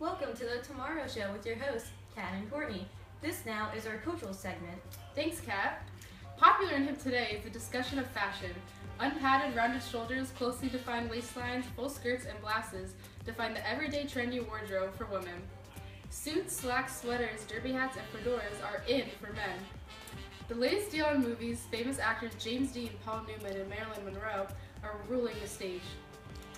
Welcome to the Tomorrow Show with your hosts, Kat and Courtney. This now is our cultural segment. Thanks, Kat. Popular and hip today is the discussion of fashion. Unpadded, rounded shoulders, closely defined waistlines, full skirts, and blouses define the everyday trendy wardrobe for women. Suits, slacks, sweaters, derby hats, and fedoras are in for men. The latest deal on movies, famous actors James Dean, Paul Newman, and Marilyn Monroe are ruling the stage.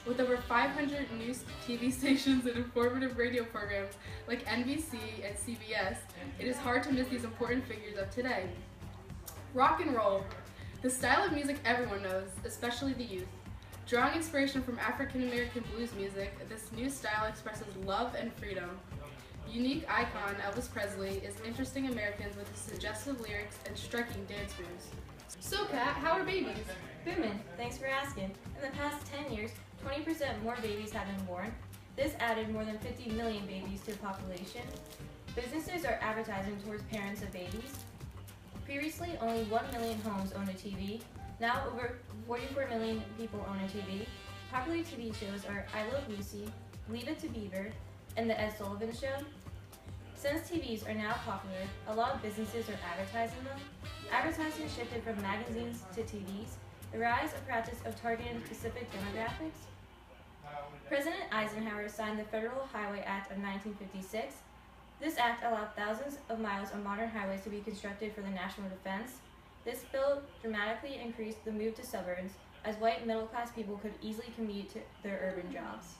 With over 500 news TV stations and informative radio programs like NBC and CBS, it is hard to miss these important figures of today. Rock and roll, the style of music everyone knows, especially the youth. Drawing inspiration from African American blues music, this new style expresses love and freedom. Unique icon Elvis Presley is interesting Americans with his suggestive lyrics and striking dance moves. So Kat, how are babies? Booming, thanks for asking. In the past 10 years, 20% more babies have been born. This added more than 50 million babies to the population. Businesses are advertising towards parents of babies. Previously, only 1 million homes owned a TV. Now, over 44 million people own a TV. Popular TV shows are I Love Lucy, Leave It to Beaver, and The Ed Sullivan Show. Since TVs are now popular, a lot of businesses are advertising them. Advertising shifted from magazines to TVs. The rise of practice of targeting specific demographics. President Eisenhower signed the Federal Highway Act of 1956. This act allowed thousands of miles of modern highways to be constructed for the national defense. This bill dramatically increased the move to suburbs, as white middle-class people could easily commute to their urban jobs.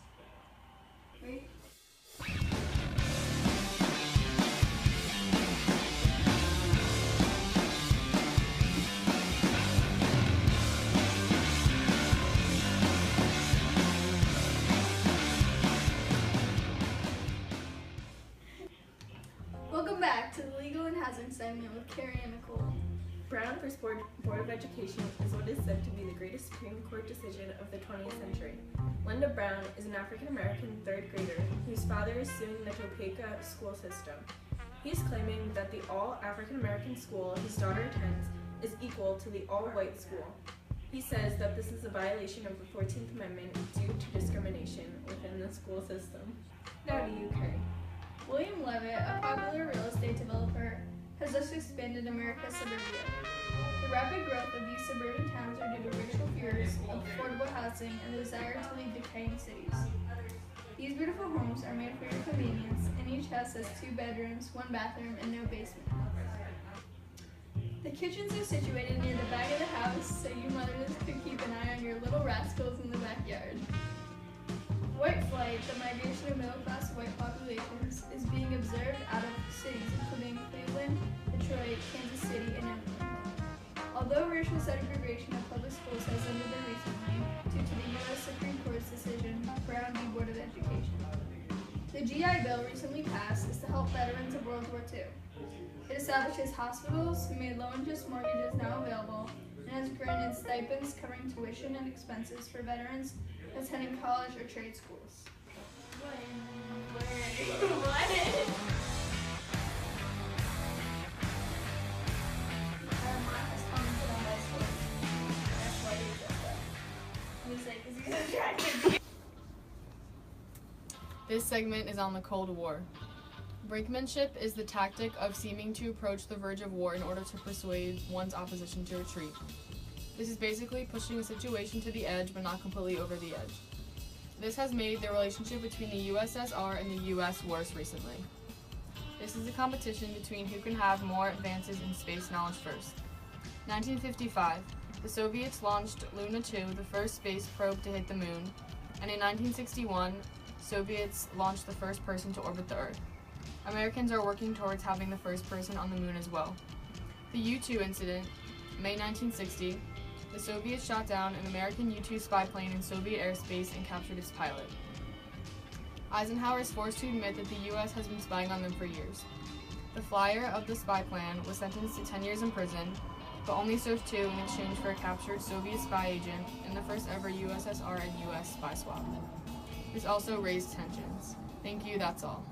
Welcome back to the Legal and Housing segment with Carrie and Nicole. Brown v. Board of Education is what is said to be the greatest Supreme Court decision of the 20th century. Linda Brown is an African-American third grader whose father is suing the Topeka school system. He is claiming that the all-African-American school his daughter attends is equal to the all-white school. He says that this is a violation of the 14th Amendment due to discrimination within the school system. Now to you, Carrie. William Levitt, a popular real estate developer, has thus expanded America's suburbia. The rapid growth of these suburban towns are due to racial fears of affordable housing and the desire to leave decaying cities. These beautiful homes are made for your convenience, and each house has 2 bedrooms, 1 bathroom, and no basement. The kitchens are situated near the back of the house, so you mothers can keep an eye on your little rascals in the backyard. White flight, the migration of middle-class white populations, is being observed out of cities including Cleveland, Detroit, Kansas City, and Oakland. Although racial segregation of public schools has ended there recently due to the U.S. Supreme Court's decision, Brown v. Board of Education. The GI Bill recently passed is to help veterans of World War II. It establishes hospitals, made low-interest mortgages now available, and has granted stipends covering tuition and expenses for veterans attending college or trade schools. What? This segment is on the Cold War. Brinkmanship is the tactic of seeming to approach the verge of war in order to persuade one's opposition to retreat. This is basically pushing a situation to the edge but not completely over the edge. This has made the relationship between the USSR and the US worse recently. This is a competition between who can have more advances in space knowledge first. 1955, the Soviets launched Luna 2, the first space probe to hit the moon, and in 1961, Soviets launched the first person to orbit the Earth. Americans are working towards having the first person on the moon as well. The U-2 incident, May 1960, the Soviets shot down an American U-2 spy plane in Soviet airspace and captured its pilot. Eisenhower is forced to admit that the U.S. has been spying on them for years. The flyer of the spy plane was sentenced to 10 years in prison, but only served 2 in exchange for a captured Soviet spy agent in the first ever USSR and U.S. spy swap. This also raised tensions. Thank you, that's all.